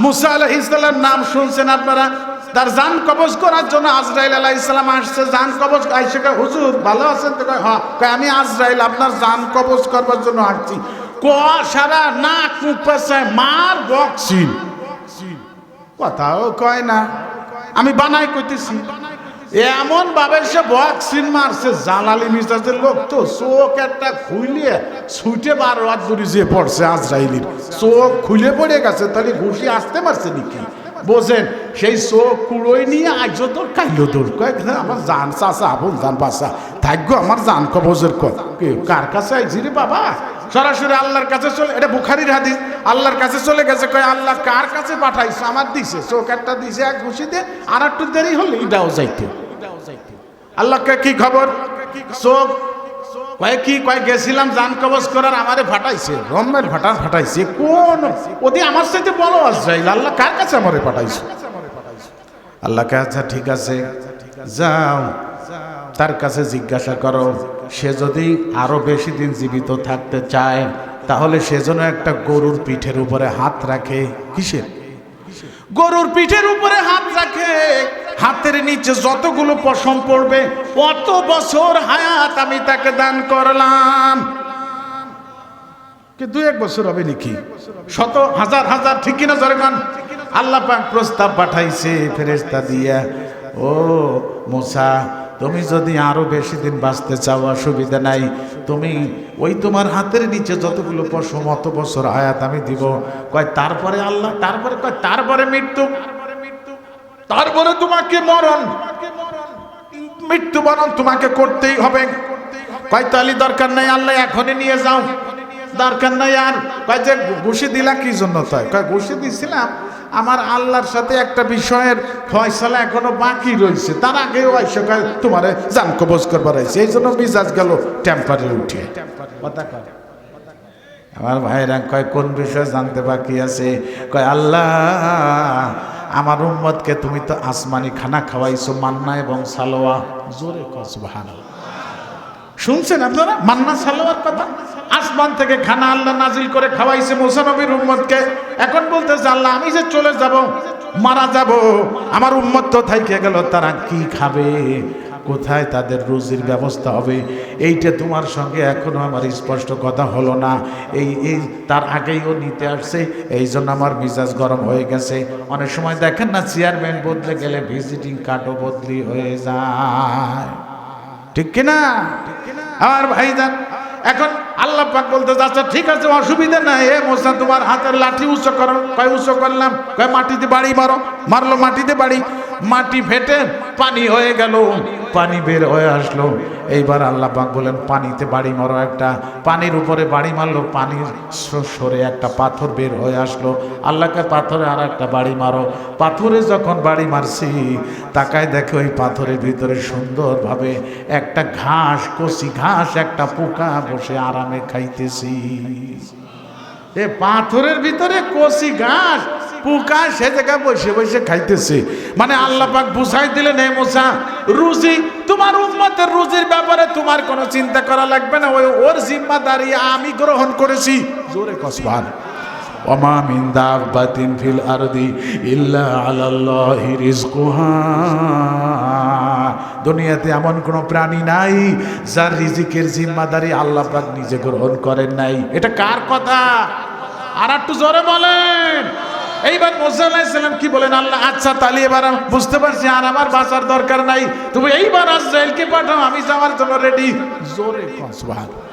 মুসা আলাইহিস সালাম নাম শুনছেন আপনারা? তার জান কবজ করার জন্য আজরাইল আলাইহিস সালাম আসছে। জান কবজ আইসে কয়, হুজুর ভালো আছেন তো? কয় হ্যাঁ। কয় আমি আজরাইল আপনার জান কবজ করবার জন্য আসছি। সারা নাক মুখ পেঁচায় মার বকসিন, কথাও কয় না। আমি বানাই কইতেছি, এমন ভাবে সে বক্সিন মারছে। জালালি মিজাজের লোক তো, চোখ একটা খুইলে ছুটে 12 হাত দূরে যেয়ে পড়ছে। আজরাইলির চোখ খুলে পড়ে গেছে। তাহলে ঘুষি আসতে মারছে নাকি বোঝেন? সেই চোখ কুড়োই নিয়ে আইজো তোর কাইলো দৌড়। কয়েক আমার জান চাষা আপন জান বাসা থাকবো, আমার জান কবজের কার কাছে আইছি রে বাবা? সরাসরি আল্লাহর কাছে চলে, এটা বুখারীর হাদিস। আল্লাহর কাছে চলে গেছে। কয় আল্লাহ কার কাছে পাঠাইছে? আমার দিছে, চোখ একটা দিছে এক ঘুষিতে, আর একটু দেরি হলে এটাও যাইতো। আল্লাহকে কি খবর? চোখ কয় কি কয় গেছিলাম জান কবজ করার, আমারে ফাটাইছে, রমের ফাটাইছে। কোন ওদি আমার সাথে বলো আজরাইল, আল্লাহ কার কাছে আমারে পাঠাইছে? আল্লাহকে আচ্ছা ঠিক আছে যাও, তার কাছে জিজ্ঞাসা করো, সে যদি আরো বেশি দিন জীবিত থাকতে চায় তাহলে সেজন্য একটা গরুর পিঠের উপরে হাত রাখে। কিসের? গরুর পিঠের উপরে হাত রাখে। হাতের নিচে যতগুলো পশম পড়বে কত বছর হায়াত আমি তাকে দান করলাম। কি 2-1 বছর হবে নাকি? শত হাজার হাজার, ঠিক কিনা জরগান? আল্লাহ পাক প্রস্তাব পাঠাইছে ফেরেশতা দিয়া, ও মুসা তুমি যদি আরো বেশি দিন বাঁচতে চাও অসুবিধা নাই, তুমি ওই তোমার হাতের নিচে যতগুলো পশম অত বছর হায়াত আমি দিব। কয় তারপরে আল্লাহ? তারপরে কয় তারপরে মৃত্যু, তারপরে তোমাকে মৃত্যুবরণ তোমাকে করতেই হবে। কয় তালি দরকার নাই আল্লাহ এখনই নিয়ে যাও, দরকার নাই আর। কয় যে ঘুষি দিলা কি জন্য? তাই কয় ঘুষি দিছিলাম আমার আল্লাহর সাথে একটা বিষয়ের ফয়সালা এখনো বাকি রয়েছে, তার আগেও আইসা কয় তোমারে জান কবজ করবার আইছে, এই জন্য মিজাজ গেল টেম্পারে উঠে। আমার ভাইরা কয় কোন বিষয় জানতে বাকি আছে? কয় আল্লাহ আমার উম্মতকে তুমি তো আসমানি খানা খাওয়াইছো, মান্না এবং সালোয়া। জোরে কয় সুবহানাল্লাহ। শুনছেন আপনারা মান্না সালোয়ার কথা? আসমান থেকে খানা আল্লাহ নাজিল করে খাওয়াইছে মুসা নবীর উম্মতকে। এখন বলতেছে আল্লাহ আমি যে চলে যাব, মারা যাব, আমার উম্মত তো থাইকে গেল, তারা কি খাবে? কোথায় তাদের রুজির ব্যবস্থা হবে? এইটা তোমার সঙ্গে এখনো আমার স্পষ্ট কথা হলো না। এই তার আগেই ও নিতে আসছে, এই জন্য আমার মিজাজ গরম হয়ে গেছে। অনেক সময় দেখেন না চেয়ারম্যান বদলে গেলে ভিজিটিং কার্ডও বদলি হয়ে যায়, ঠিক কিনা? আমার ভাইজান এখন আল্লাহ পাক বলতে যাচ্ছে ঠিক আছে অসুবিধা নাই, এ মুসা তোমার হাতের লাঠি উঁচু করো। কয় উঁচু করলাম। কয় মাটিতে বাড়ি মারো। মারলো মাটিতে বাড়ি, মাটি ফেটে পানি হয়ে গেল, পানি বের হয়ে আসলো। এইবার আল্লাহ পাক বলেন পানিতে বাড়ি মারো। একটা পানির উপরে বাড়ি মারলো, পানির সরে একটা পাথর বের হয়ে আসলো। আল্লাহকে পাথরে আর একটা বাড়ি মারো। পাথরে যখন বাড়ি মারছি তাকায় দেখে ওই পাথরের ভিতরে সুন্দরভাবে একটা ঘাস, কচি ঘাস, একটা পোকা বসে আরামে খাইতেছি। এ পাথরের ভিতরে কচি ঘাস, পোকা সে জায়গায় বসে বসে খাইতেছে। মানে আল্লাহ পাক বুঝাই দিলেন হে মুসা, রুজি তোমার উম্মতের রুজির ব্যাপারে তোমার কোনো চিন্তা করা লাগবে না, ওর জিম্মাদারি আমি গ্রহণ করেছি। জোরে কসবান। ওমা মিন দাব্বাতিন ফিল আরদি ইল্লা আলাল্লাহি রিজকুহা। দুনিয়াতে এমন কোনো প্রাণী নাই যার রিজিকের জিম্মাদারি আল্লাহ পাক নিজে গ্রহণ করেন নাই। এটা কার কথা? আর একটু জোরে বলেন। এইবার মুসা আলাইহিস সালাম কি বলেন? আল্লাহ আচ্ছা তাহলে এবার বুঝতে পারছি আর আমার বাঁচার দরকার নাই, তুমি এইবার আজরাইলকে পাঠাও, আমি যাওয়ার জন্য রেডি। জোরে সুবহানাল্লাহ।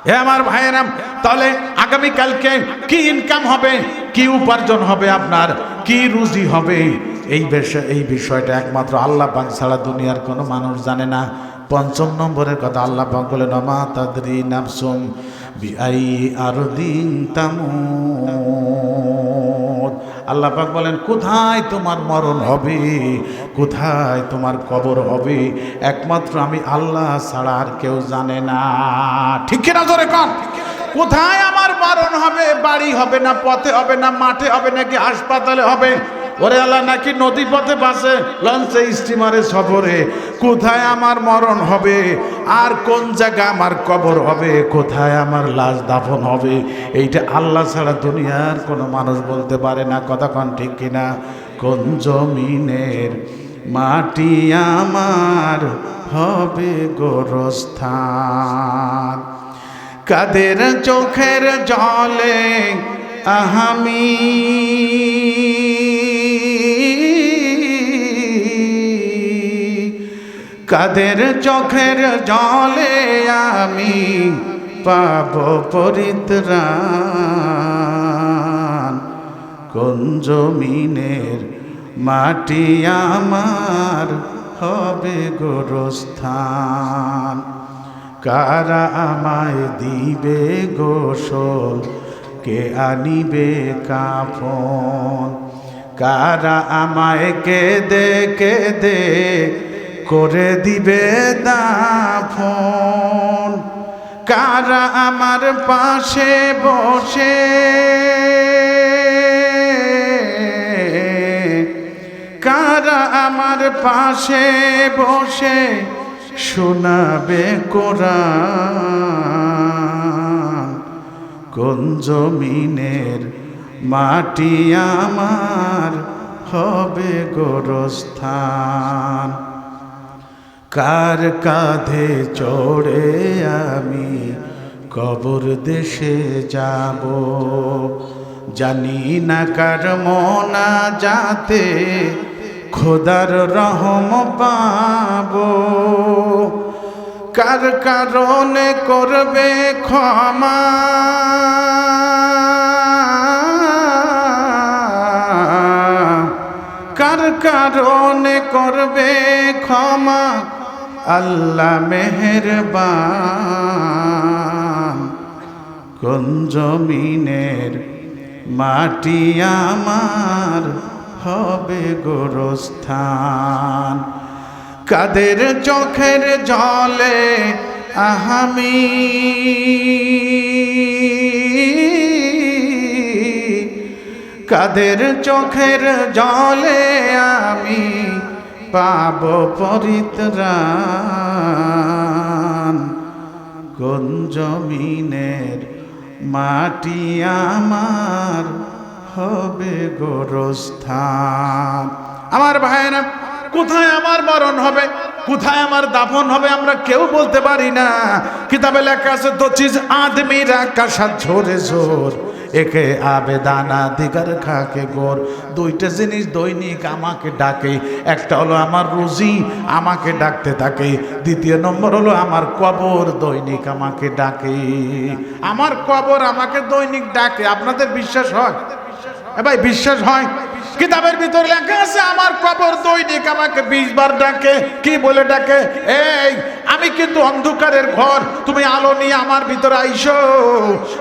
হে আমার ভাইয়েরা, তাহলে আগামী কালকে কি ইনকাম হবে, কি উপার্জন হবে, আপনার কি রুজি হবে, এই বিষয়টা একমাত্র আল্লাহ পাক ছাড়া দুনিয়ার কোনো মানুষ জানে না। ৫ম নম্বরের কথা আল্লাহ পাক বলেন মা তাদরি নাফসুম বিআই আরদিন তামুত। আল্লাহ পাক বলেন কোথায় তোমার মরণ হবে, কোথায় তোমার কবর হবে, একমাত্র আমি আল্লাহ ছাড়া আর কেউ জানে না। ঠিক কিনা জোরে কোন? কোথায় আমার মরণ হবে? বাড়ি হবে না, পথে হবে না, মাঠে হবে নাকি হাসপাতালে হবে? ওরে আল্লাহ নাকি নদী পথে বাসে লঞ্চে স্টিমারে সফরে কোথায় আমার মরণ হবে আর কোন জায়গা আমার কবর হবে, কোথায় আমার লাশ দাফন হবে, এইটা আল্লাহ ছাড়া দুনিয়ার কোনো মানুষ বলতে পারে না। কথা কোন ঠিক কিনা? কোন জমিনের মাটি আমার হবে গোরস্থান, কাদের চোখের জলে আমি কাদের চোখের জলে আমি পাব পরিত্রাণ, কোন জমিনের মাটি আমার হবে গোরস্থান, কারা আমায় দিবে গোসল, কে আনিবে কাফন, কারা আমায় কেঁদে কেঁদে করে দিবে দাফন, কারা আমার পাশে বসে কারা আমার পাশে বসে শোনাবে কোরআন, কোন জমিনের মাটি আমার হবে গোরস্থান, কার কাঁধে চড়ে আমি কবর দেশে যাব, জানি না কার মোনা যাতে খোদার রহম পাব, কার কারণে করবে ক্ষমা কার কারণে করবে ক্ষমা আল্লাহ মেহেরবান, কোন জমিনের মাটি আমার হবে গোরস্থান, কাদের চোখের জলে আমি কাদের চোখের জলে আমি পাব পরিত্রাণ, কোন জমিনের মাটি আমার হবে গোরস্থান। আমার ভাইরা, কোথায় আমার মরণ হবে, কোথায় আমার দাফন হবে আমরা কেউ বলতে পারি না। কিতাবে লেখা আছে, দো চিজ আদমিরা কাশা ঝোরে ঝোর, একে আবেদানা দিগার খাকে গোর। দুইটা জিনিস দৈনিক আমাকে ডাকে, একটা হলো আমার রুজি আমাকে ডাকতে থাকে, দ্বিতীয় নম্বর হলো আমার কবর দৈনিক আমাকে ডাকে। আমার কবর আমাকে দৈনিক ডাকে। আপনাদের বিশ্বাস হয়? ভাই বিশ্বাস হয়? কিতাবের ভিতর লেখা আছে আমার কবর দৈনিক আমাকে 20 বার ডাকে। কি বলে ডাকে? এই আমি কিন্তু অন্ধকারের ঘর, তুমি আলো নিয়ে আমার ভিতরে আইসো।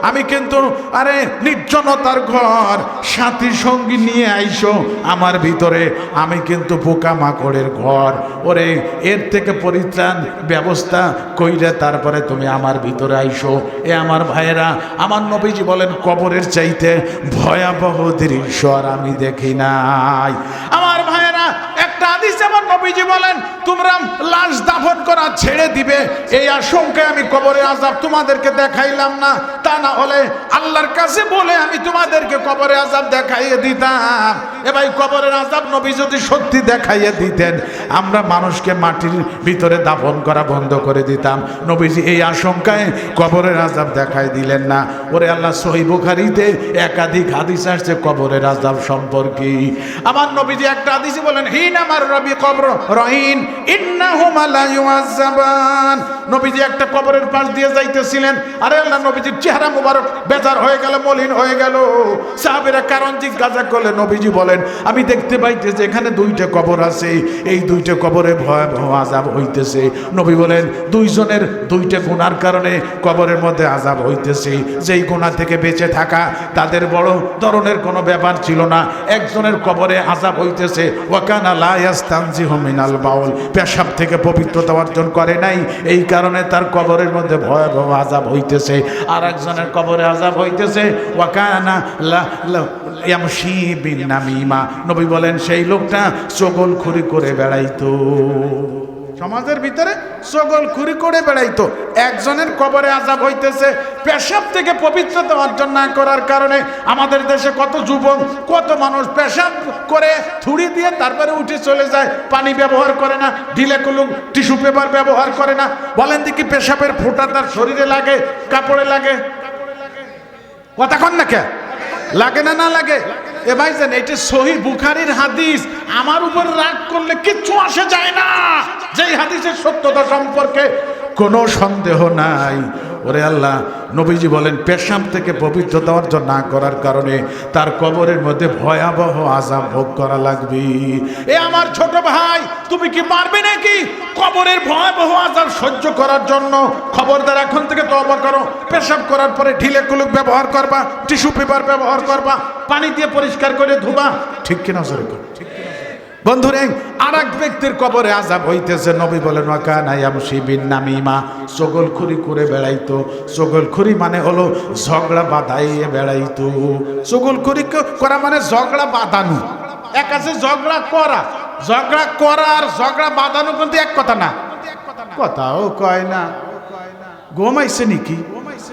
আমি কিন্তু আরে নির্জনতার ঘর, সাথী সঙ্গী নিয়ে আইসো আমার ভিতরে। আমি কিন্তু পোকামাকড়ের ঘর, ওরে এর থেকে পরিত্রাণ ব্যবস্থা কইরে তারপরে তুমি আমার ভিতরে আইসো। এ আমার ভাইয়েরা, আমার নবীজি বলেন কবরের চাইতে ভয়াবহ দৃশ্য আর আমি দেখি নাই। আমার ভাইয়েরা, একটা হাদিসে আমার নবীজি বলেন তোমরা লাশ দাফন করা ছেড়ে দিবে, এই আশঙ্কায় আমি কবরের আযাব তোমাদেরকে দেখাইলাম না। তা না হলে আল্লাহর কাছে বলে আমি তোমাদেরকে কবরের আযাব দেখাইয়ে দিতাম। এ ভাই, কবরের আযাব নবী যদি সত্যি দেখাইয়ে দিতেন, আমরা মানুষকে মাটির ভিতরে দাফন করা বন্ধ করে দিতাম। নবীজি এই আশঙ্কায় কবরের আযাব দেখাই দিলেন না। ওরে আল্লাহ, সহিহ বুখারীতে একাধিক হাদিস আসছে কবরের আযাব সম্পর্কে। আমার নবীজি একটা হাদিসে বলেন, হিন আমার রবি কবর রহিন ইন্নাহুমা লা ইউআযাবান। নবীজি একটা কবরের পাশ দিয়ে যাইতেছিলেন, আরে আল্লাহ নবীজির চেহারা মুবারক বেজার হয়ে গেল, মলিন হয়ে গেল। সাহাবীরা কারণ জিজ্ঞাসা করলে নবীজি বলেন, আমি দেখতে পাইতেছি এখানে দুইটা কবর আছে, এই দুইটা কবরে ভয়াবহ আযাব হইতেছে। নবী বলেন, দুইজনের দুইটা গুনার কারণে কবরের মধ্যে আযাব হইতেছে। যেই গুনাহ থেকে বেঁচে থাকা তাদের বড় ধরনের কোনো ব্যাপার ছিল না। একজনের কবরে আযাব হইতেছে ওয়াকানা লা ইয়াস্তানজিহু মিনাল বাউল, পেশাব থেকে পবিত্রতা অর্জন করে নাই, এই কারণে তার কবরের মধ্যে ভয়াবহ আযাব হইতেছে। আর একজনের কবরে আযাব হইতেছে ওয়াকানা ইয়ামশি বিন নামিমা, নবী বলেন সেই লোকটা চগলখুরি করে বেড়াইতো, সমাজের ভিতরে চগলখুরি করে বেড়াইতো। একজনের কবরে আযাব হইতেছে পেশাব থেকে পবিত্রতা অর্জন না করার কারণে। আমাদের দেশে কত যুবক, কত মানুষ পেশাব করে থুড়ি দিয়ে তারপরে উঠে চলে যায়, পানি ব্যবহার করে না, ঢিলে কলুক টিস্যু পেপার ব্যবহার করে না। বলেন দেখি পেশাবের ফোঁটা তার শরীরে লাগে, কাপড়ে লাগে? কথা কন না কে? লাগে না? না লাগে? এ ভাইজান, এটা সহিহ বুখারীর হাদিস। আমার উপর রাগ করলে কিচ্ছু আসে যায় না, যেই হাদিসের সত্যতা সম্পর্কে কোনো সন্দেহ নাই। ওরে আল্লাহ, নবীজি বলেন পেশাব থেকে পবিত্রতা অর্জন না করার কারণে তার কবরের মধ্যে ভয়াবহ আযাব ভোগ করা লাগবে। এ আমার ছোট ভাই, তুমি কি পারবে নাকি কবরের ভয়াবহ আযাব সহ্য করার জন্য? খবরদার, এখন থেকে তওবা করো। পেশাব করার পরে ঢিলে কুলুক ব্যবহার করবা, টিস্যু পেপার ব্যবহার করবা, পানি দিয়ে পরিষ্কার করে ধুবা। ঠিক কিনা জোরে কর? বন্ধুরে, আর এক ব্যক্তির কবরে আযাব হইতেছে। নবী বলেন ওয়াকানা ইয়ামশি বিন নামিমা, চগলখুরি করে বেড়াইতো। চগলখুরি মানে হলো ঝগড়া বাঁধাইয়ে বেড়াইতো। চগলখুরি করা মানে ঝগড়া বাঁধানো। এক আছে ঝগড়া করা, ঝগড়া করা আর ঝগড়া বাঁধানো কিন্তু এক কথা না। কথাও কয় না। ঘুমাইছে নাকি?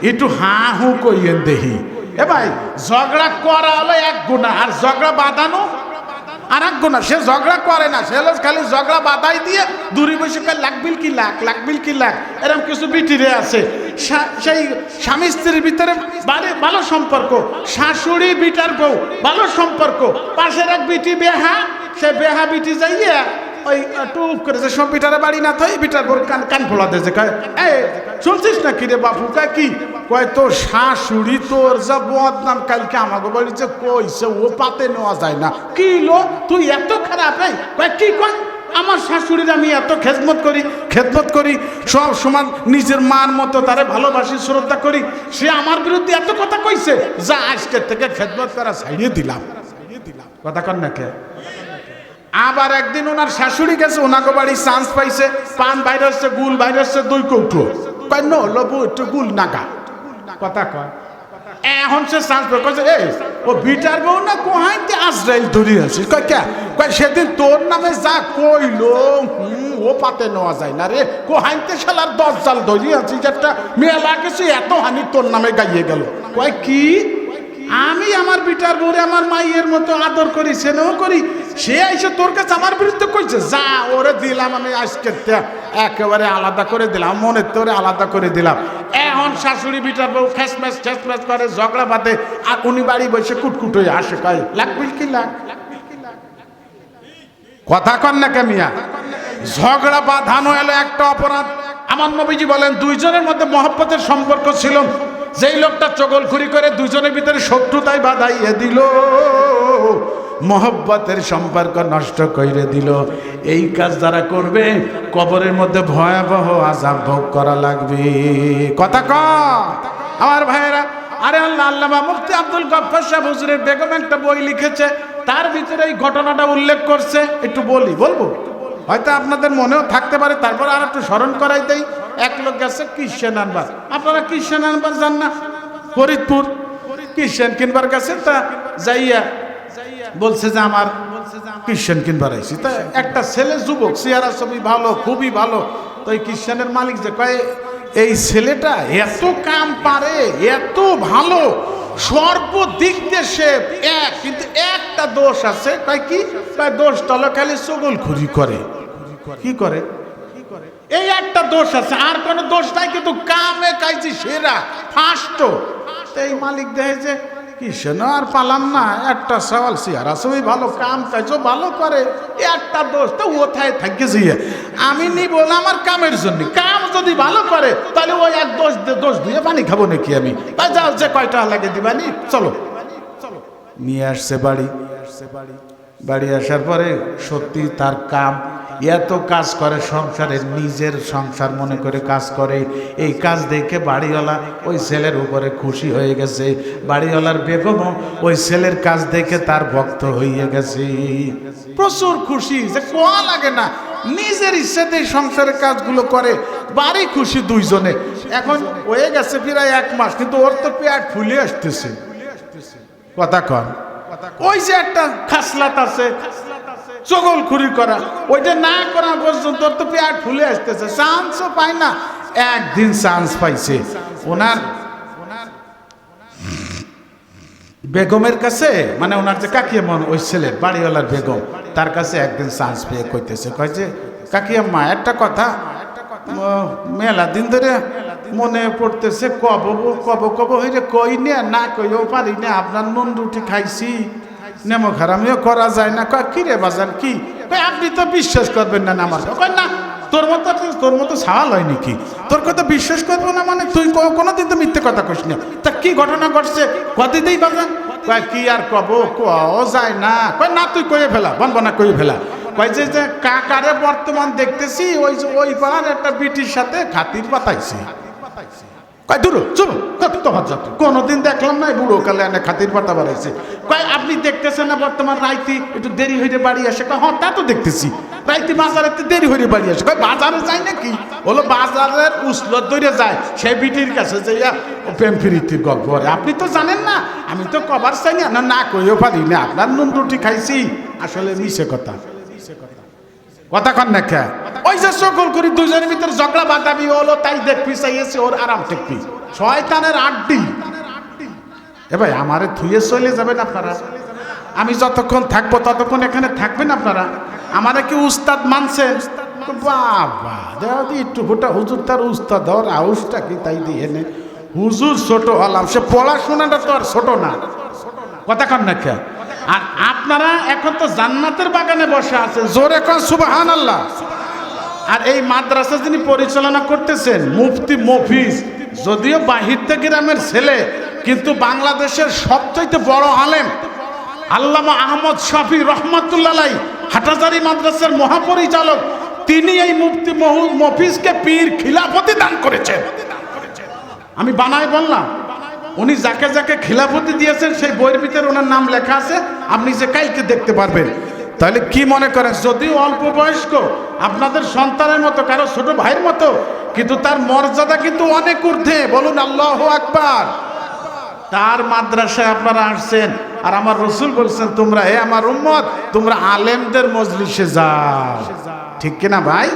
একটু হা হু কইয়েন দেহি। এ ভাই, ঝগড়া করা হলো এক গুনাহ, আর ঝগড়া বাঁধানো আর এক গুনাহ। সে ঝগড়া করে না, সে খালি ঝগড়া বাঁধাই দিয়ে দূরে বসে লাগবিল কি লাখ, লাগবিল কি লাখ। এরকম কিছু বিটিরে আছে, সেই স্বামী স্ত্রীর ভিতরে ভালো সম্পর্ক, শাশুড়ি বিটার বউ ভালো সম্পর্ক, পাশের এক বিটি বেহা, সে বেহা বিটি যাইয়া ওই টুপ করেছে, সব বিটারে বাড়ি না থাই বিটার বউ কান ফোলা দিয়েছে। কয় এ শুনছিস না কি রে বাপু? কয় কি? কয় তোর শাশুড়ি তোর যা বদনাম কালকে আমাকে বাড়িতে কইছে, ও পাতে নেওয়া যায় না। কি লো, তুই এত খারাপ? কয় কি? কয় আমার শাশুড়ির আমি এত খেদমত করি, সব সমান নিজের মার মতো তারে ভালোবাসি, শ্রদ্ধা করি, সে আমার বিরুদ্ধে এত কথা কইছে, যা আজকের থেকে খেদমত করা ছাড়িয়ে দিলাম। কথা কন না কে? আবার একদিন ওনার শাশুড়ি গেছে, ওনাকে বাড়ি চান্স পাইছে, পান বাইরে হচ্ছে, গুল বাইরে হচ্ছে 2 কৌটো। কয় নো লবু একটু গুল নাগা। কথা কয় এখন সে চান্স পাই, কয়েছে এই ও বিটার বউ না কোহাইতে আজরাইল ধরি আছিস? কয় কে? কয় সেদিন তোর নামে যা কইলো ও পাতে নেওয়া যায় না রে, কোহাইতে শালার 10 জাল ধরি আছিস, একটা মেয়ে লাগেছে এত হানি তোর নামে গাইয়ে গেল। কয় কি? আমি আমার বিটার বউরে আমার মাইয়ের মতো আদর করি, স্নেহ করি, সে আইসে তোর কাছে আমার বিরুদ্ধে কইছে, যা ওরে দিলাম আমি আজকে একেবারে আলাদা করে দিলাম, মনের তোরে আলাদা করে দিলাম। এখন শাশুড়ি বিটার বউ ঠেসমেস করে, ঝগড়া বাঁধে, আর উনি বাড়ি বসে কুটকুট হয়ে আসে, কয় লাগবিল কি লাগ। কথা কন না কে মিয়া? ঝগড়া বাঁধানো এলো একটা অপরাধ। আমার নবীজি বলেন দুইজনের মধ্যে মহব্বতের সম্পর্ক ছিল, যেই লোকটা চগলখুরি করে দুজনের ভিতরে শত্রুতাই বাঁধাইয়ে দিল, মহব্বতের সম্পর্ক নষ্ট করে দিল, এই কাজ যারা করবে কবরের মধ্যে ভয়াবহ আযাব ভোগ করা লাগবে। কথা কয় আমার ভাইয়েরা। আরে আল্লামা মুফতি আব্দুল গফফার সাহেব হুজুরের বেগম একটা বই লিখেছে, তার ভিতরে এই ঘটনাটা উল্লেখ করছে। একটু বলবো, হয়তো আপনাদের মনেও থাকতে পারে, তারপর আর একটু স্মরণ করাই দেই। এক লোক গেছে কিসেন আনবার, আপনারা কিসেন আনবার যান না? ফরিদপুর কিসেন কিনবার গেছে, তা যাইয়া বলছে যে আমার কিসেন কিনবার আইছি। তা একটা ছেলে যুবক, চেহারা ছবি ভালো, খুবই ভালো। তো এই কিসেনের মালিক যে কয় এই ছেলেটা এত কাম পারে, এত ভালো, সর্বদিক দিয়ে সে এক, কিন্তু একটা দোষ আছে। কয় কি? দোষটা হলো খালি চগলখুরি করে। কি করে? এই একটা দোষ আছে, আর কোনো দোষ নাই, কিন্তু কামে কাইছি সেরা, ফার্স্ট। এই মালিক দেখে যে কিসেন আর পালাম না, একটা সওয়াল চেহারা ছবি ভালো, কাম কাজও ভালো করে, একটা দোষ তো ওথায় থাকে যে আমি নিব না আমার কামের জন্য। কাম যদি ভালো করে তাহলে ওই এক দোষ দিয়ে পানি খাবো নাকি আমি? যাও, যে কয়টা লাগে দিবানি, চলো। নিয়ে আসছে বাড়ি আসার পরে সত্যি তার কাম এত কাজ করে, সংসারের নিজের সংসার মনে করে কাজ করে। এই কাজ দেখে বাড়িওয়ালা ওই ছেলের উপরে খুশি হয়ে গেছে, বাড়িওয়ালার বেগমও ওই ছেলের কাজ দেখে তার ভক্ত হয়ে গেছে, প্রচুর খুশি, যে কোয়া লাগে না, নিজের ইচ্ছাতে সংসারের কাজগুলো করে, বাড়ি খুশি দুইজনে। এখন হয়ে গেছে প্রায় 1 মাস, কিন্তু ওর তো পেট ফুলে আসতেছে। কথা কন ওই যে একটা খাসলাত আছে চগলখুরি করা, ওইটা না করা পর্যন্ত তো পেট ফুলে আসতেছে, চান্সও পায় না। একদিন চান্স পাইছে, ওনার বেগমের কাছে, মানে ওনার যে কাকিয়াম্মা, ওই ছেলে বাড়িওয়ালার বেগম, তার কাছে একদিন চান্স পেয়ে কইতেছে, কয় যে কাকিয়াম্মা একটা কথা মেলা দিন ধরে মনে পড়তেছে, কব কব কব হইরে কই না কইও পারি না, আপনার নুন রুটি খাইছি, নেমো খারামিও করা যায় না। কয় কি রে বাজান কি? কয় আপনি তো বিশ্বাস করবেন না আমার। কয় না, তোর মতো সাওয়াল হয় নাকি, তোর কথা বিশ্বাস করবো না মানে? তুই কোনোদিন তো মিথ্যে কথা কইস না। তা কি ঘটনা ঘটছে কদিতেই বাজান? কয় কি আর কব, কও যায় না। কয় না তুই কয়ে ফেলা, বনবো না কয়ে ফেলা। কয় যে কাকারে বর্তমান দেখতেছি ওই পাড়ার একটা বিটির সাথে খাতির পাতাইছি। কয় দূর চলো তোমার যত, কোনোদিন দেখলাম না বুড়ো কালে এনে খাতির পাতা বাড়াইছে। কয় আপনি দেখতেছেন না বর্তমান রাইতি একটু দেরি হইতে বাড়ি আসে? কয় হ্যাঁ তা তো দেখতেছি, রাইতি বাজারে দেরি হইতে বাড়ি আসে। কয় বাজারে যায় নাকি? হলো বাজারের উসলত ধরে যায়, সে বিটির কাছে যাইয়া প্রেম ফিরিতির গল্প। আপনি তো জানেন না, আমি তো কবার চাই না, না কইও পারি না, আপনার নুন রুটি খাইছি। আসলে মিছে কথা, কথা কন না কে? ওই যে সকল করি দুজনের ভিতরে ঝগড়া বাঁধাবি হলো, তাই দেখবি চাইয়েছে ওর আরাম দেখবি, শয়তানের আড্ডি। এ ভাই আমারে থুয়ে চলে যাবেন আপনারা? আমি যতক্ষণ থাকবো ততক্ষণ এখানে থাকবেন আপনারা? আমারে কি উস্তাদ মানছেন? বাবা দেওয়া একটু গোটা হুজুর তার উস্তাদ হওয়ার আউসটা কি তাই দিয়ে নে। হুজুর ছোট হলাম, সে পড়াশোনাটা তো আর ছোট না, কথা কন না কে? আর আপনারা এখন তো জান্নাতের বাগানে বসে আছেন, জোরে কন সুবহানাল্লাহ। আর এই মাদ্রাসা যিনি পরিচালনা করতেছেন মুফতি মফিজ, যদিও বাহির থেকে গ্রামের ছেলে, কিন্তু বাংলাদেশের সবচাইতে বড় আলেম আল্লামা আহমদ শফি রহমাতুল্লাহ আলাইহি হাটহাজারী মাদ্রাসার মহাপরিচালক, তিনি এই মুফতি মফিজকে পীর খিলাফতি দান করেছেন। আমি বানাই বললাম, উনি যাকে যাকে খিলাফতি দিয়েছেন সেই বইয়ের ভিতরে ওনার নাম লেখা আছে, আপনি যে কালকে দেখতে পারবেন। তাহলে কি মনে করেন, যদিও অল্প বয়স্ক আপনাদের সন্তানের মতো, কারো ছোট ভাইয়ের মতো, কিন্তু তার মর্যাদা কিন্তু অনেক ঊর্ধ্বে, বলুন আল্লাহু আকবার। তার মাদ্রাসায় আপনারা আসছেন, আর আমার রসুল বলছেন তোমরা হে আমার উম্মত তোমরা আলেমদের মজলিসে যাও, ঠিক কিনা ভাই?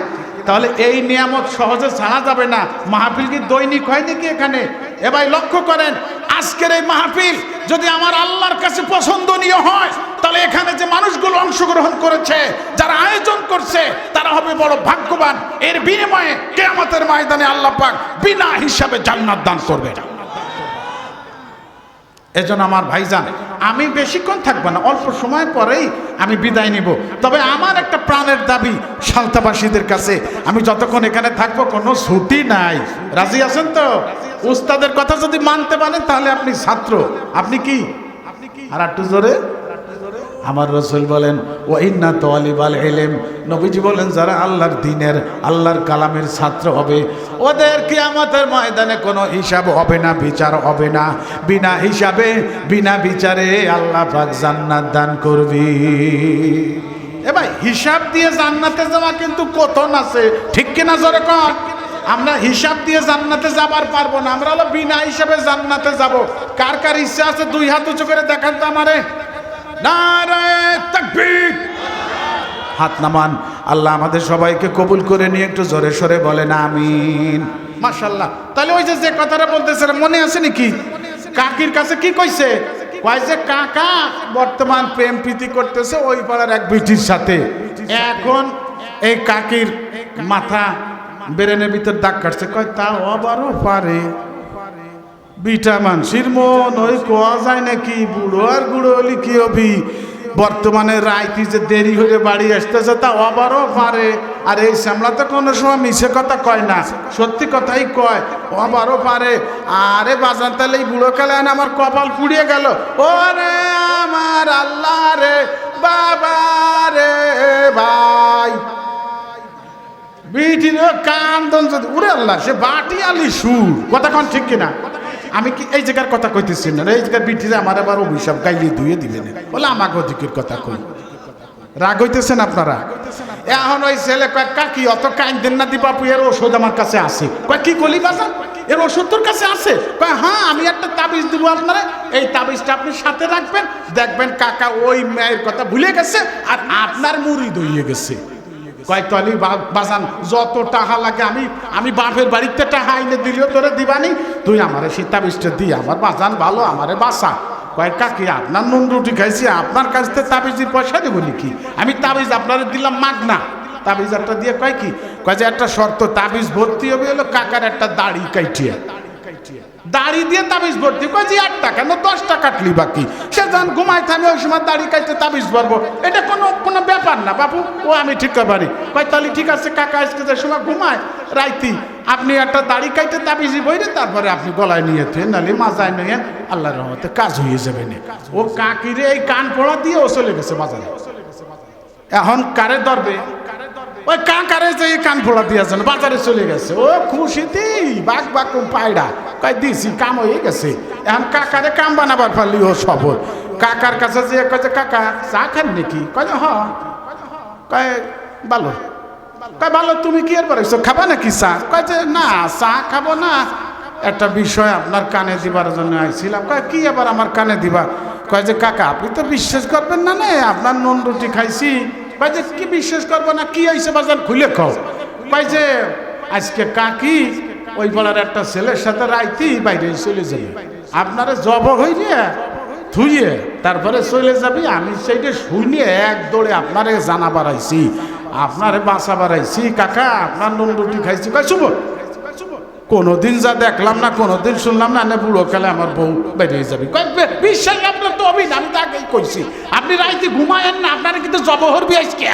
তাহলে এই নিয়ামত সহজে ছাড়া যাবে না। মাহফিল কি দৈনিক হয় নাকি এখানে? এ ভাই লক্ষ্য করেন, আজকের এই মাহফিল যদি আমার আল্লাহর কাছে পছন্দনীয় হয়, তাহলে এখানে যে মানুষগুলো অংশগ্রহণ করেছে, যারা আয়োজন করছে, তারা হবে বড় ভাগ্যবান। এর বিনিময়ে কিয়ামতের ময়দানে আল্লাহ পাক বিনা হিসাবে জান্নাত দান করবে। এজন্য আমার ভাইজান, আমি বেশিক্ষণ থাকবো না, অল্প সময় পরেই আমি বিদায় নিব। তবে আমার একটা প্রাণের দাবি সালতাবাসীদের কাছে, আমি যতক্ষণ এখানে থাকবো কোনো ছুটি নাই। রাজি আছেন তো? উস্তাদের কথা যদি মানতে পারেন তাহলে আপনি ছাত্র। আপনি কি? আর একটু জোরে। আমার রাসূল বলেন ওয়াইন্না তালিবাল ইলম, নবীজি বলেন যারা আল্লাহর দ্বীনের, আল্লাহর কালামের ছাত্র হবে, ওদের কিয়ামতের ময়দানে কোনো হিসাব হবে না, বিচার হবে না। বিনা হিসাবে বিনা বিচারে আল্লাহ পাক জান্নাত দান করবি। এ ভাই হিসাব দিয়ে জান্নাতে যাওয়া কিন্তু কতন আছে, ঠিক কিনা জোরে কর? আমরা হিসাব দিয়ে জান্নাতে যাবার পারবো না, আমরা হলো বিনা হিসাবে জান্নাতে যাব। কার কার ইচ্ছা আছে দুই হাত উঁচু করে দেখান তো আমারে। নারায়ে তাকবীর, হাত নামান। আল্লাহ আমাদের সবাইকে কবুল করে নিয়ে একটু জোরে সোরে বলেন আমিন। মাশাআল্লাহ। তাহলে ওই যে কথাটা বলতেছেন মনে আছে নাকি? কাকির কাছে কি কইছে? কয় যে কাকা বর্তমান প্রেম প্রীতি করতেছে ওই পাড়ার এক বিটির সাথে। এখন এই কাকির মাথা বেরেনের ভিতর দাগ কাটছে। কয় তাও আবারও পারে, বিটা মানসির মন ওই কোয়া যায় নাকি? বুড়ো আর গুড়ো হলি কি হবি? বর্তমানে রাইতি যে দেরি হয়ে বাড়ি আসতেছে তা আবারও পারে। আর এই শ্যামলা তো কোনো সময় মিছে কথা কয় না, সত্যি কথাই কয়, আবারও পারে। আরে বাজান তাহলে এই বুড়ো কালে আমার কপাল পুড়িয়ে গেল। ও রে আমার আল্লাহ রে বাবা রে ভাই, বিটির কান্দন যদি উড়ে আল্লাহ, সে বাটি আলি সুর, কথা কন ঠিক কিনা? আমি কি এই জায়গার কথা কইতেছি না, এই জায়গার বিটিরে আমার আবার অভিশাপ গাইলে ধুয়ে দিবেন, বলে আমাকে অধিকের কথা কই। রাগ হইতেছেন আপনারা? এখন ওই ছেলে কয় কাকি অত কাইন্দেন না, দিবা পুয়ের ওষুধ আমার কাছে আছে। কয় কি কলি বাজান? এর ওষুধ তোর কাছে আছে? কয় হ্যাঁ, আমি একটা তাবিজ দিব আপনারা, এই তাবিজটা আপনি সাথে রাখবেন, দেখবেন কাকা ওই মেয়ের কথা ভুলে গেছে আর আপনার মুড়ি দইয়ে গেছে। কয় তলি বাজান যত টাকা লাগে আমি বাপের বাড়িতে টাকা আইনে দিলেও তোরে দিবানি, তুই আমারে সেই তাবিজটা দিয়ে আমার বাজান ভালো আমারে বাসা। কয় কাকি আপনার নুন রুটি খাইছি, আপনার কাছ থেকে তাবিজের পয়সা দেবো নাকি? আমি তাবিজ আপনারা দিলাম মাগনা। তাবিজ একটা দিয়ে কয় কি, কয় যে একটা শর্ত, তাবিজ ভর্তি হবে হলো কাকার একটা দাড়ি কাইটিয়া, দাড়ি দিয়ে তাবিজ ভর্তি। কয় যে 8 টাকা না 10 টাকা কাটলি বাকি, সে যখন ঘুমায় থামে ওই সময় দাড়ি কাটতে তাবিজ ভরবো, এটা কোনো ব্যাপার না বাবু, ও আমি ঠিক পারি। কয় তাহলে ঠিক আছে কাকা, আজকে যে সময় ঘুমায় রাইতি আপনি একটা দাড়ি কাটতে তাবিজি বইরে তারপরে আপনি গলায় নিয়ে থুয়েন, নাহলে মাজায় নিয়ে আল্লাহর রহমতে কাজ হয়ে যাবে না। ও কাকিরে এই কান পড়া দিয়ে ও চলে গেছে বাজারে। এখন কারে ধরবে? ওই কাকারে যে কান ফোড়া দিয়েছেন বাজারে চলে গেছে, ও খুশিতে বাঘ বাঘ পায়রা কয় দিছি কাম হয়ে গেছে। এখন কাকারে কাম বানাবার পারলি ও সফল। কাকার কাছে যে কয় যে কাকা চা খান নাকি? কয় হ। কয় ভালো। কয় ভালো, তুমি কি এর পারছো খাবা নাকি চা? কয় যে না চা খাবো না, একটা বিষয় আপনার কানে দিবার জন্য আইছিলাম। কয় কি আবার আমার কানে দিবা? কয় যে কাকা আপনি তো বিশ্বাস করবেন না, আপনার নুন রুটি খাইছি। কয় যে কি বিশ্বাস করবো না, কি হয়েছে বাজার খুলে খাও? কয় যে আজকে কাকি ওই বলার একটা ছেলের সাথে রাইতি বাইরে চলে যাবে, আপনারা জব হইলে থুইয়ে তারপরে চলে যাবি। আমি সেইটা শুনে এক দৌড়ে আপনারে জানা বাড়াইছি, আপনারে বাসা বাড়াইছি। কাকা আপনার নুন রুটি খাইছি। কয় শুভ, কোনোদিন যা দেখলাম না, কোনোদিন শুনলাম না, বুড়ো কালে আমার বউ বেরিয়ে যাবে। বিশ্বাস আপনার তো অভিন, আমি তো আগেই কইছি আপনি রাইতে ঘুমায়েন না, আপনারা কিন্তু জবহর বিয়াইস কে,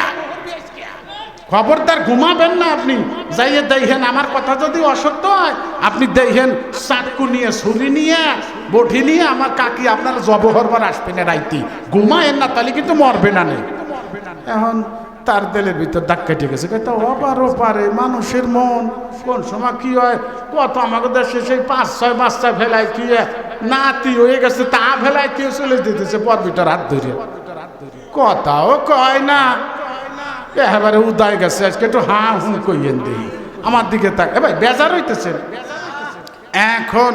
খবরদার ঘুমাবেন না। আপনি যাইয়ে দেখেন আমার কথা যদি অসত্য হয়, আপনি দেখেন চাটকু নিয়ে ছুরি নিয়ে বটি নিয়ে আমার কাকি আপনার জবহরবার আসবে না, রাইতে ঘুমায়েন না, তাহলে কিন্তু মরবে না। নেই এখন তার দিলের ভিতর দাগ কেটে গেছে। ওপারও পারে মানুষের মন কোন সময় কি হয়, কত আমাদের দেশে সেই 5-6 বাচ্চা ফেলায় কি নাতি হয়ে গেছে, তা ফেলায় কেউ চলে দিতেছে পরবিটার হাত ধরে, কথাও কয় না, এবারে উদয় গেছে। আজকে একটু হা হুঁ কইয়েন দিই আমার দিকে তাক, ভাই বেজার হইতেছেন। এখন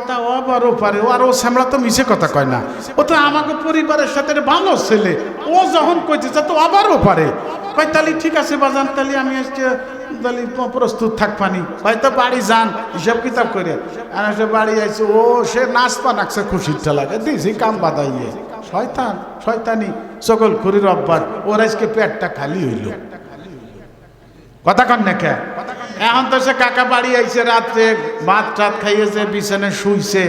তা আবারও পারে, ও আর ও শ্যামলা তো মিশে কথা কয় না, ও তো আমাকে পরিবারের সাথে ভালো ছেলে, ও যখন কইতেছে তো আবারও পারে। কয় তাহলে ঠিক আছে বাজান, তাহলে আমি আজকে তাহলে প্রস্তুত থাকবানি। হয়তো বাড়ি যান হিসাব কিতাব করে, আর সে বাড়ি আইছে, ও সে নাচপা নাকছে খুশির ঠেলাকে দিয়েছি কাম বাদাইয়ে। শয়তান শয়তানি সকল খুরির অভ্যাস, ওর আজকে পেটটা খালি হইল। কথা কন না কে? এখন তো সে কাকা বাড়ি আইছে, রাত্রে ভাত টাত খাইয়েছে, বিছানে শুইছে,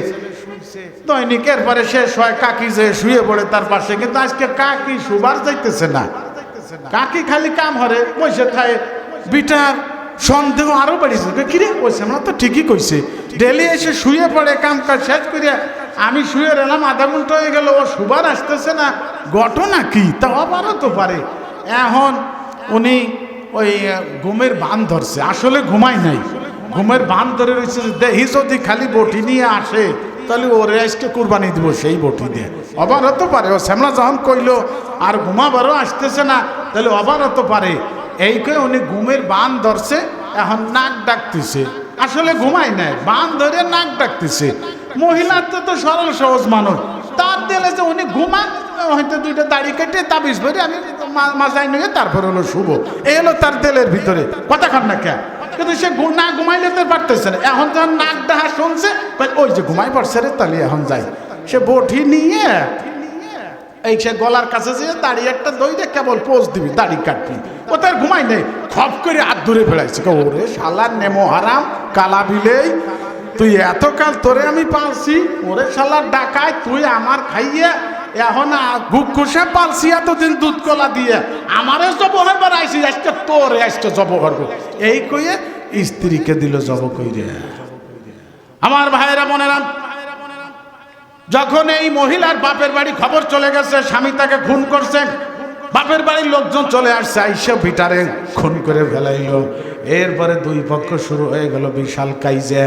দৈনিক এরপরে শেষ হয়, কাকি যে শুয়ে পড়ে তার পাশে। কিন্তু আজকে কাকি শুবার যাইতেছে না, কাকি খালি কাম হরে বসে থাকে। বিটার সন্দেহ আরো বেড়েছে, কিরে কইছে আমরা তো ঠিকই কইছে, ডেলি এসে শুয়ে পড়ে, কাম কাজ শেষ করে আমি শুয়ে রইলাম, আধা ঘন্টা হয়ে গেল, ও শুবার আসতেছে না, ঘটনা কি? তা আবারও তো পারে। এখন উনি ওই ঘুমের বান ধরছে, আসলে ঘুমাই নাই, ঘুমের বান ধরে রয়েছে। দেহি যদি খালি বটি নিয়ে আসে তাহলে ওরে আজকে কুরবানি দিব সেই বটি দিয়ে। আবার হতে পারে ও শ্যামলা যখন কইলো আর ঘুমাবারও আসতেছে না, তাহলে আবার হতে পারে। এই কয়ে উনি ঘুমের বান ধরছে, এখন নাক ডাকতেছে, আসলে ঘুমাই নাই, বান ধরে নাক ডাকতেছে। মহিলার তো সরল সহজ মানুষ, তার দিলে যে উনি ঘুমান, হয়তো 2টা দাড়ি কেটে তাবিজ ভরে আমি মাজাই নিয়ে তারপর হলো শুভ, এই হলো তার দিলের ভিতরে। কথা কন না কে? কিন্তু সে না ঘুমাইলে তো পারতেছে না। এখন যখন নাক ডাহা শুনছে, ওই যে ঘুমাই পড়ছে রে, তাহলে এখন যাই। সে বটি নিয়ে এই সে গলার কাছে যে দাড়ি একটা দইরে কেবল পোজ দিবি, দাড়ি কাটবি, ও তার ঘুমাই নেই, খপ করে হাত ধরে ফেলাইছে। ওরে শালার নেমো হারাম কালা বিলেই, তুই এতকাল তোরে আমি পালছি, ওরে শালার ডাকায় তুই আমার খাইয়ে এখন ঘুষে পালছি এতদিন দুধ কলা দিয়ে, আমারে জবহর বাড়াইছি, আজকে তোরে আজকে জবহর। এই কইয়ে স্ত্রীকে দিল জব কইরে। আমার ভাইয়েরা বোনেরা, যখন এই মহিলার বাপের বাড়ি খবর চলে গেছে স্বামী তাকে খুন করছেন, বাপের বাড়ির লোকজন চলে আসছে, আইসা ভিটারে খুন করে ফেলাইল। এরপরে 2 পক্ষ শুরু হয়ে গেল বিশাল কাইজা।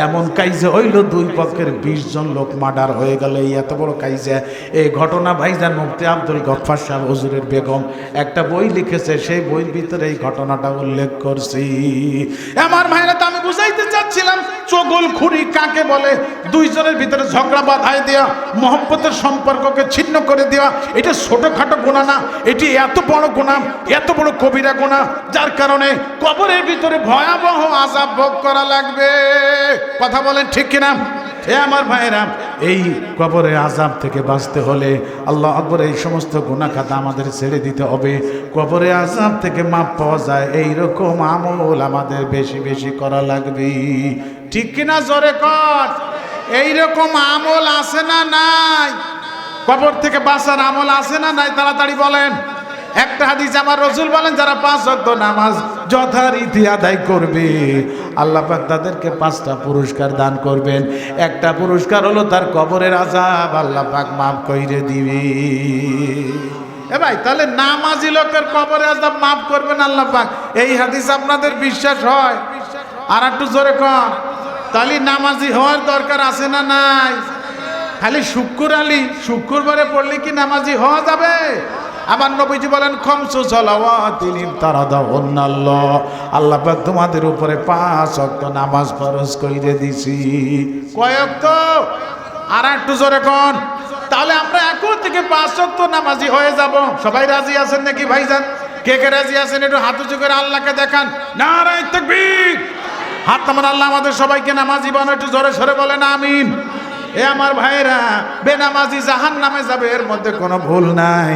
এমন কাইজা হইল 2 পক্ষের 20 জন লোক মার্ডার হয়ে গেল। এই এত বড় কাইজা, এই ঘটনা ভাইজান মুফতি আব্দুল গফফার সাহেব হুজুরের বেগম একটা বই লিখেছে, সেই বইয়ের ভিতরে এই ঘটনাটা উল্লেখ করছি। আমার ভাইরা তো আমি বুঝাইতে চাচ্ছিলাম চগল খুরি কাকে বলে, দুইজনের ভিতরে ঝগড়া বাঁধাই দেওয়া, মহব্বতের সম্পর্ককে ছিন্ন করে দেওয়া, এটা ছোটখাটো গুনাহ না, এটি এত বড় গুনাহ, এত বড় কবিরা গুনাহ, যার কারণে কবরের ভিতরে ভয়াবহ আযাব ভোগ করা লাগবে। কথা বলেন ঠিক কিনা? এ আমার ভাইরা, এই কবরে আযাব থেকে বাঁচতে হলে আল্লাহ আকবার, এই সমস্ত গুনাহ খাতা আমাদের ছেড়ে দিতে হবে। কবরে আযাব থেকে মাপ পাওয়া যায় এই রকম আমল আমাদের বেশি বেশি করা লাগবে। ঠিক কিনা? জোরে কর। এই রকম আমল আছে না নাই? কবর থেকে বাঁচার আমল আছে না নাই? তাড়াতাড়ি বলেন। একটা হাদিস আমার রাসূল বলেন, যারা 5 ওয়াক্ত নামাজ যথারীতি আদায় করবে আল্লাহ পাক তাদেরকে 5টা পুরস্কার দান করবেন। একটা পুরস্কার হলো তার কবরের আযাব আল্লাহ পাক মাফ কইরে দিবে। এ ভাই, তাহলে নামাজি লোকের কবরের আযাব মাফ করবেন আল্লাহ পাক, এই হাদিস আপনাদের বিশ্বাস হয়? আর একটু জোরে কর। তাহলে নামাজি হওয়ার দরকার আছে না নাই? খালি শুক্রবারে পড়লে কি নামাজি হওয়া যাবে? আমার নবীজি বলেন, খামসু সালাওয়াতিন তারাদাউন্নাল্লাহ, আল্লাহ পাক তোমাদের উপরে 5 ওয়াক্ত নামাজ ফরজ কইরে দিছি। কয় ওয়াক্ত? আর একটু জোরে কোন। তাহলে আমরা এখন থেকে 5 ওয়াক্ত নামাজি হয়ে যাব। সবাই রাজি আছেন নাকি ভাইজান? কে কে রাজি আছেন একটু হাত উঁচু করে আল্লাহকে দেখান। নারায়ে তাকবীর। হাত নামান। আল্লাহ আমাদের সবাইকে নামাজি বানায়। একটু জোরে সরে বলেন আমিন। এ আমার ভাইরা, বেনামাজি জাহান্নামে যাবে, এর মধ্যে কোনো ভুল নাই।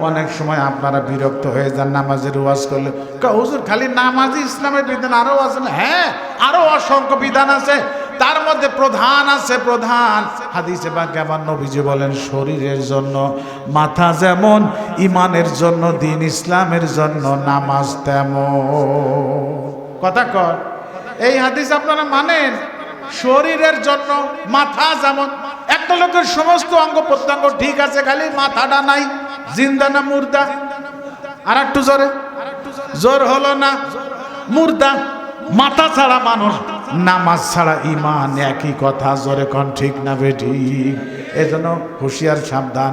অনেক সময় আপনারা বিরক্ত হয়ে যান নামাজের ওয়াজ করলে, হুজুর খালি নামাজি ইসলামের বিধান আরো আছে না? হ্যাঁ, আরো অসংখ্য বিধান আছে, তার মধ্যে প্রধান আছে, প্রধান হাদিসে পাকে আমার নবীজি বলেন, শরীরের জন্য মাথা যেমন, ইমানের জন্য, দ্বীন ইসলামের জন্য নামাজ তেমন। কথা কর, এই হাদিস আপনারা মানেন? শরীরের জন্য মাথা যেমন, একটা লোকের সমস্ত অঙ্গ প্রত্যঙ্গ ঠিক আছে, খালি মাথাটা নাই, জিন্দা না মুর্দা? আর একটু জোরে। জোর হলো না? মুর্দা। মাথা ছাড়া মানুষ, নামাজ ছাড়া ঈমান, একই কথা। জোরে কোন ঠিক না বেঠিক? এজন্য হুঁশিয়ার, সাবধান।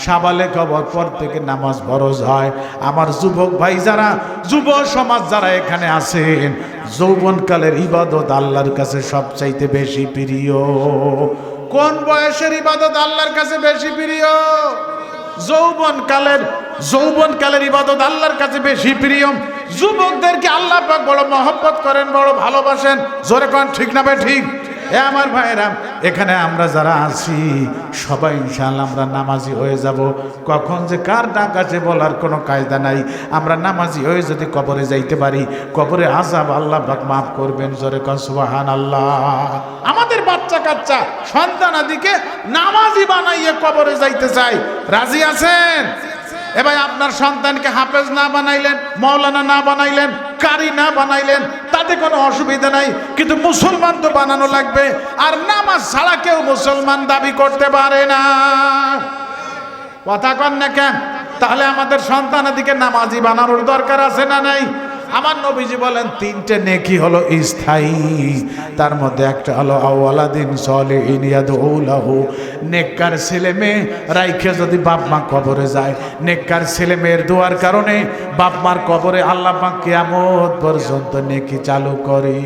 সাবালেক হওয়ার পর থেকে নামাজ ফরজ হয়। আমার যুবক ভাই যারা, যুব সমাজ যারা এখানে আছেন, যৌবনকালের ইবাদত আল্লাহর কাছে সবচাইতে বেশি প্রিয়। কোন বয়সের ইবাদত আল্লাহর কাছে বেশি প্রিয়? যৌবনকালের ইবাদত আল্লাহর কাছে বেশি প্রিয়। যুবকদেরকে আল্লাহ পাক বড় মহব্বত করেন, বড় ভালোবাসেন। জোরে কোন ঠিক না ঠিক? এ আমার ভাইরা, এখানে আমরা যারা আছি সবাই ইনশাআল্লাহ আমরা নামাজি হয়ে যাব। কখন যে কার ডাক আছে বলার কোনো কায়দা নাই। আমরা নামাজি হয়ে যদি কবরে যাইতে পারি, কবরে আযাব আল্লাহ পাক মাফ করবেন। জোরে কোন সুবহানাল্লাহ। আমাদের বাচ্চা কাচ্চা সন্তানাদিকে নামাজি বানাইয়ে কবরে যাইতে চাই। রাজি আছেন? এ ভাই, আপনার সন্তানকে হাফেজ না বানাইলেন, মাওলানা না বানাইলেন, কারি না বানাইলেন, তাতে কোনো অসুবিধা নাই, কিন্তু মুসলমান তো বানানো লাগবে। আর নামাজ ছাড়া কেউ মুসলমান দাবি করতে পারে না। কথা কন না কেন? তাহলে আমাদের সন্তানাদিকে নামাজি বানানোর দরকার আছে না নাই? আমার নবীজি বলেন 3টে নেকি হলো স্থায়ী, তার মধ্যে একটা হলো আওয়ালাদিন সলিহিন ইয়াদউ লাহু, নেককার ছেলে মেয়ে রাইখে যদি বাপ মা কবরে যায়, নেককার ছেলে মেয়ের দোয়ার কারণে বাপ মার কবরে আল্লাহ পাক কিয়ামত পর্যন্ত নেকি চালু করে।